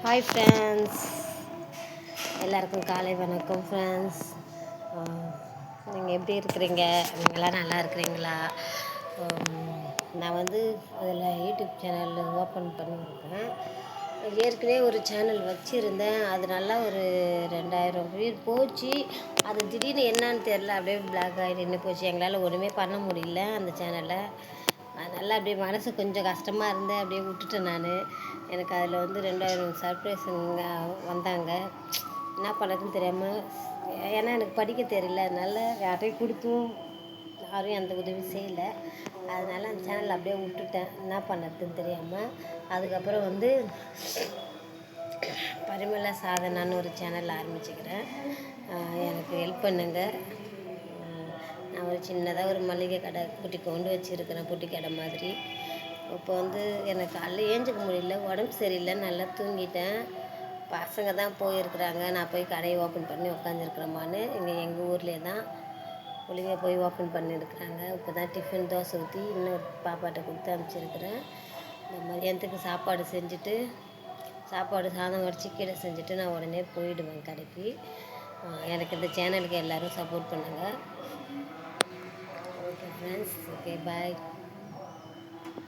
Hi friends, எல்லாருக்கும் காலை வணக்கம் ஃப்ரெண்ட்ஸ். நீங்கள் எப்படி இருக்கிறீங்க? நீங்களாம் நல்லா இருக்கிறீங்களா? நான் அதில் யூடியூப் சேனலில் ஓப்பன் பண்ணியிருக்கேன். ஏற்கனவே ஒரு சேனல் வச்சுருந்தேன். அது நல்லா ஒரு 2000 வியூ போச்சு. அது திடீர்னு என்னான்னு தெரில, அப்படியே பிளாக் ஆகி நின்று போச்சு. எங்களால் ஒன்றுமே பண்ண முடியல அந்த சேனலை. அதனால் அப்படியே மனசு கொஞ்சம் கஷ்டமாக இருந்தேன், அப்படியே விட்டுட்டேன் நான். எனக்கு அதில் 2000 சர்ப்ரைஸுங்க வந்தாங்க. என்ன பண்ணுறதுன்னு தெரியாமல், ஏன்னா எனக்கு படிக்க தெரியல, அதனால் யார்கிட்டையும் கொடுத்தும் யாரும் எந்த உதவி செய்யலை. அதனால் அந்த சேனல் அப்படியே விட்டுட்டேன், என்ன பண்ணுறதுன்னு தெரியாமல். அதுக்கப்புறம் பரிமள சாதனான்னு ஒரு சேனல் ஆரம்பிச்சுக்கிறேன். எனக்கு ஹெல்ப் பண்ணுங்கள். நான் ஒரு சின்னதாக ஒரு மளிகை கடை குட்டி கொண்டு வச்சுருக்கிறேன், பொட்டி கடை மாதிரி. இப்போ எனக்கு காலைல ஏஞ்சிக்க முடியல, உடம்பு சரியில்லை, நல்லா தூங்கிட்டேன். பசங்க தான் போயிருக்கிறாங்க, நான் போய் கடையை ஓப்பன் பண்ணி உட்காந்துருக்குறேம்மான்னு. எங்கள் ஊர்லேயே தான் ஒழுங்காக போய் ஓப்பன் பண்ணியிருக்கிறாங்க. இப்போ தான் டிஃபன் தோசை ஊற்றி இன்னொரு பாப்பாட்ட கொடுத்து அனுப்பிச்சிருக்கிறேன். இந்த மதியானத்துக்கு சாப்பாடு செஞ்சுட்டு, சாதம் வடித்து கீரை செஞ்சுட்டு நான் உடனே போயிடுவேன் கடைக்கு. எனக்கு இந்த சேனலுக்கு எல்லோரும் சப்போர்ட் பண்ணுங்கள். Okay friends, okay bye.